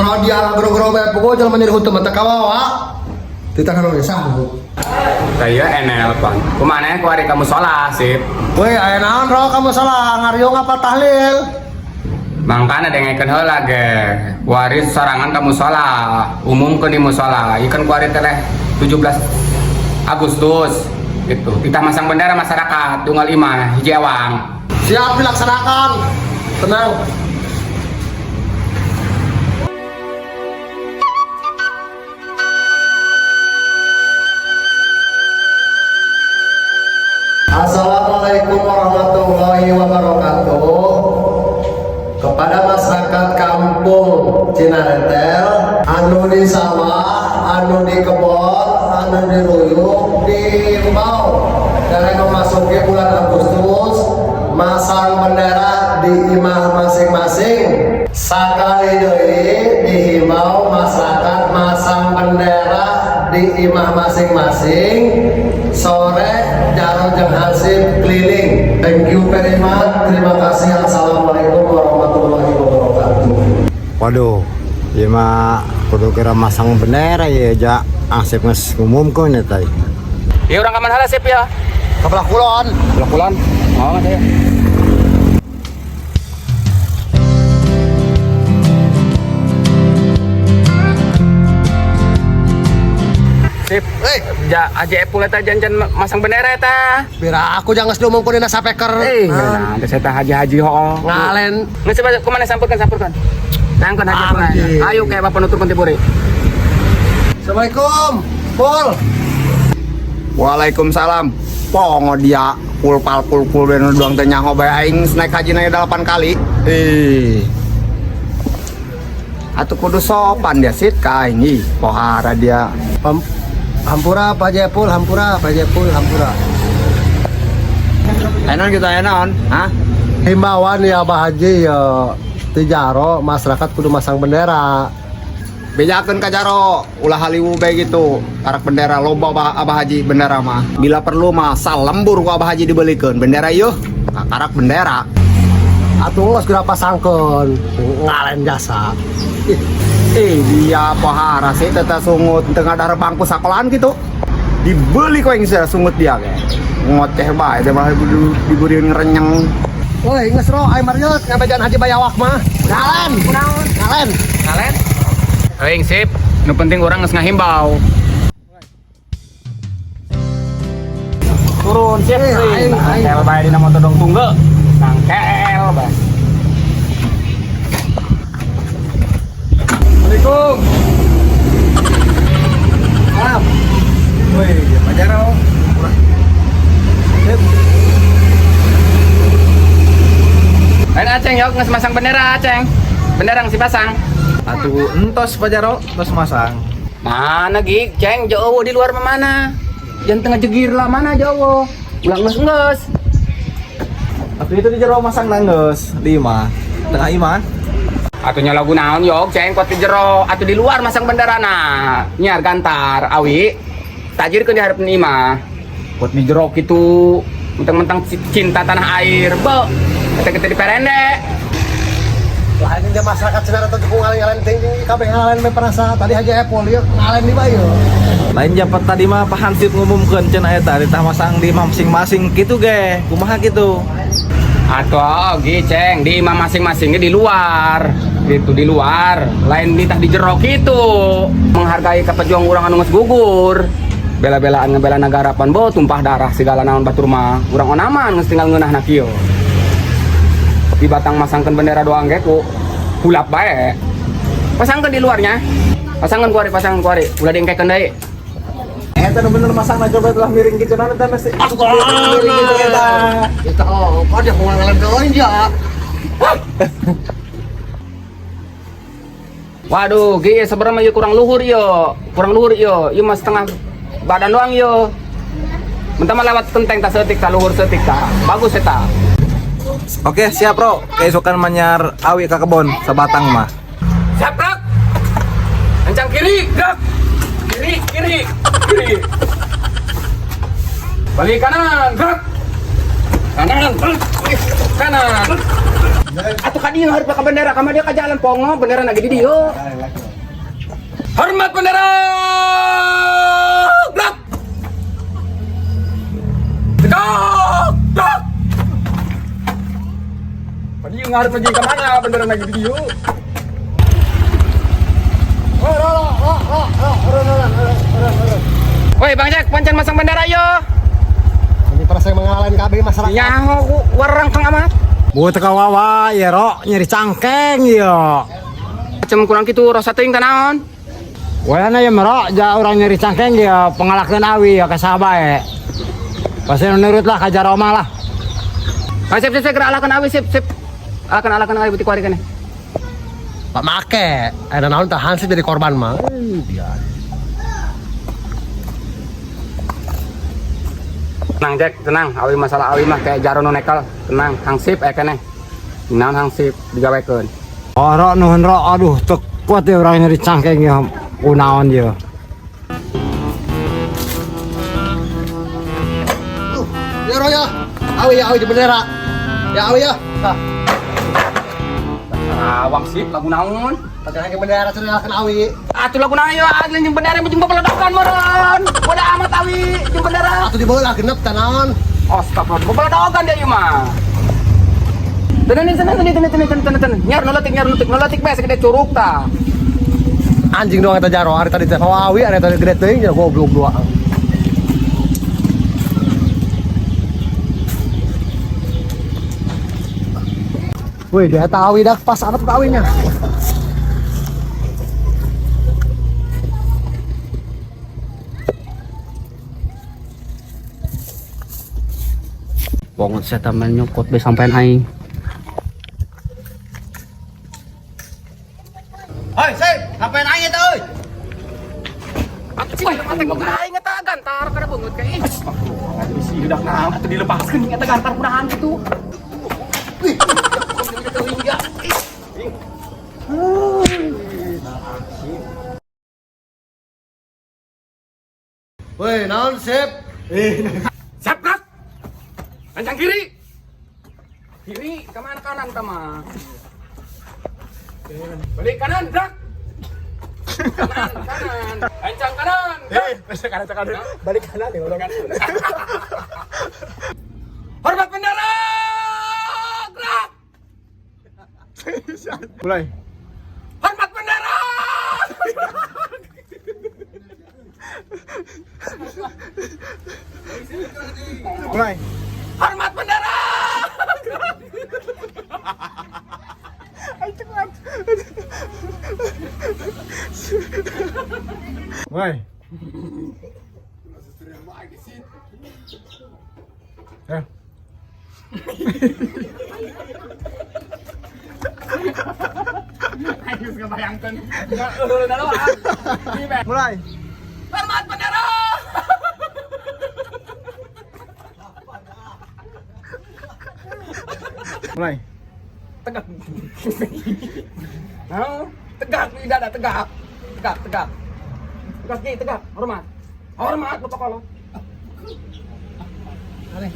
Naro dia gero-gero bae pogo jalan menjadi hutum mata kawawa. Kita kan udah sanggup. Saya enel pan. Kumana ku hari kamu sholat sip. Woi, aya naon ro kamu salah ngariung apa tahlil? Mangkana dengekeun heula ge. Waris sorangan kamu sholat. Umumkeun di mushola. Ikan ku hari teh 17 Agustus. Gitu. Kita masang bendera masyarakat tunggal 5 hiji ewang. Siap dilaksanakan. Tenang. Assalamualaikum warahmatullahi wabarakatuh. Kepada masyarakat kampung Cinaretel, anu di sawah, anu di kebon, anu di ruyuk, diimbau dari memasuki bulan Agustus, masang bendera di imah masing-masing. Sakali deui dihimbau masyarakat masang bendera di imah masing-masing. Sore jaro jeung hasib keliling. Thank you very much. Terima kasih. Assalamualaikum warahmatullahi wabarakatuh. Waduh, ya mah kudu kira masang bendera ya ja asep nges ngumumkeun ya teh. Ya urang ka mana sip ya? Kebelah kulon. Pulang. Oh, ada ya. Sip. Ja aja epul eta janjian masang bendera eta. Bira aku jangan diomongkeun dina sapeker. Nah, ada saya haji-haji ho. Ngalen. Nggak coba kemana sampurkan. Nangkon haji. Ayo kayak bapak nutur kontiburi. Assalamualaikum. Pul. Waalaikumsalam. Pongo dia pulpal ben doang teh nyaho bae aing naik haji na 8 kali. Atuh kudu sopan dia sit ka aing ih pohara dia. Hampura Pak Jepul, hampura. Enon kita enon, hah? Himbauan ya Abah Haji ya tijaro masyarakat kudu masang bendera. Bejakeun ka jaro ulah haliwu bae gitu. Karak bendera loba Abah Haji bendera mah. Bila perlu mah salembur ku Abah Haji dibelikeun bendera ieu. Karak bendera. Atuh geus geura pasangkeun ngalen jasa. Dia pohara sih teta sungut tengah darah bangku sekolahan gitu. Dibeli kok yang saya sungut dia kayak ngoteh bae teh mah diberi ngerenyeng. Woi, geus ro ai Mariot ngabejan haji bayawak mah. Ngalen. Aing sip. Nu penting orang geus ngahimbau. Turun sip. Nangkel bae dina motor dong tunggu. Nangkel bae. Assalamualaikum. Maaf. Woi, pajar oh. Ayo Aceng yuk nges masang bendera Aceng. Bendera ngesi pasang. Atuh entos pajaro, entos masang. Mana gig, Ceng, jauh di luar mana? Jangan tengah jegir lah mana jauh. Ulang nges. Atuh itu di jero masang nanggeus, di imah. Tengah iman. Atunya lagu naon yok, Ceng, kuat di jero, atuh di luar masang bendera nah. Nyar gantar, awi. Tajir ke di hareup imah. Kuat di jero kitu, mentang-mentang cinta tanah air, be. Kita di perende. Lah ini dia masyarakat Cinaretel cukup ngalen tinggi kabeh ngalen we perasa tadi Haji Epul ieu ngalen di bayu. Lain japat tadi mah pahansip ngumumkeun cenah eta ditah masang di masing-masing kitu ge. Kumaha kitu? Atuh, gi Ceng, di imah masing-masingnya di luar. Gitu di luar, lain ditah di jero kitu. Menghargai kepejuang urang anu geus gugur. Bela-belaan ngebela negara pan bo tumpah darah segala naon batur mah. Urang onaman geus tinggal ngeunahna kieu. Di batang masangkan bendera doang geku hulap bae. Pasangkan di luarnya. Pasangkan kuari. Ulah diengkekeun deui. Eta bener masang coba telah miring kitu na eta mesti. Miring gitu eta. Kita kok dia ngalen deui ja. Waduh, ge sebenarnya ieu kurang luhur yo. Ieu mah setengah badan doang yo. Mentah mah lewat genteng ta seutik ta luhur seutik ta. Bagus eta. Oke, siap, Bro. Keesokan manyar awi ka kebon sabatang mah. Siap, Bro. Kencang kiri, gerak. Kiri. Balik kanan, gerak. Kanan. Atuh ka dieu hareup ka bendera, ka dia ka jalan pongo, bendera lagi di dieu. Hormat bendera! Gerak! Tegak! Gerak! Padi ngarep lagi ke mana bendera lagi di dieu. Woi Bang Jack, pancen masang bendera yo. Ini para saya mengalami KB masyarakat. Nyaho warang kang amat. Buat kawawa ya ro nyari cangkeng ya. Macam kurang gitu rasa teuing tanaon. Wayana ya merok ja orang nyari cangkeng ya pengalahkeun awi ya ka sahabat. Pasti nurut lah ka jaroma lah. Sip gerak alakan awi sip. Alakan awi butik kuari keneh. Pak make, ada naon tahan sih jadi korban mah. Tenang Jack, tenang. Awi masalah awi mah kayak jarono nekal. Tenang, hangsip keneh. Naon hangsip digawekeun. Oh ro nuhun ro aduh teu kuat ya orang nyari cangkeng ya unaon ya. Ya Ro ya. Awi di bendera. Ya awi ya. Nah, Awang sip lagu naon? pakai lagi bendera sudah akan awi. Atuh lagu naon yo asli jeung bendera jeung beledokan meureun. Boda amat awi jeung bendera. Atuh dibeula genep tanaon. Astagfirullah, beledokan dia ieu mah. Tenan. Nyar nuletik bae segede curug tah. Anjing doang eta jaro hari tadi teh awi hari tadi gede teuing nya goblok dua. Wih, dia tahu dah pas apa tuh kawinnya. Bongot saya taman nyokot be sampean aing. Hoi, Sip, ngapain aja tuh, euy? Wah, mate kok aing eta gantar kada beungeut ka ih. Astagfirullah, si udah naon atuh dilepaskeun eta gantar kunahan gitu. Wih, naon Sip? Siap gerak. Ancang kiri. Kiri kemana kanan tama. Balik kanan gerak. Kanan. Ancang kanan. Kanan. Balik kanan ya orang. Hormat bendera. Gerak. Mulai. Hormat bendera. Mulai. Hormat bendera. Mulai. Ya. Ayo kebayangkan. Mulai. Hormat bendera. Mulai. Tegak. Tegak tidak ada tegak. Tegak. Tegak. Hormat. Hormat protokol. Aneh.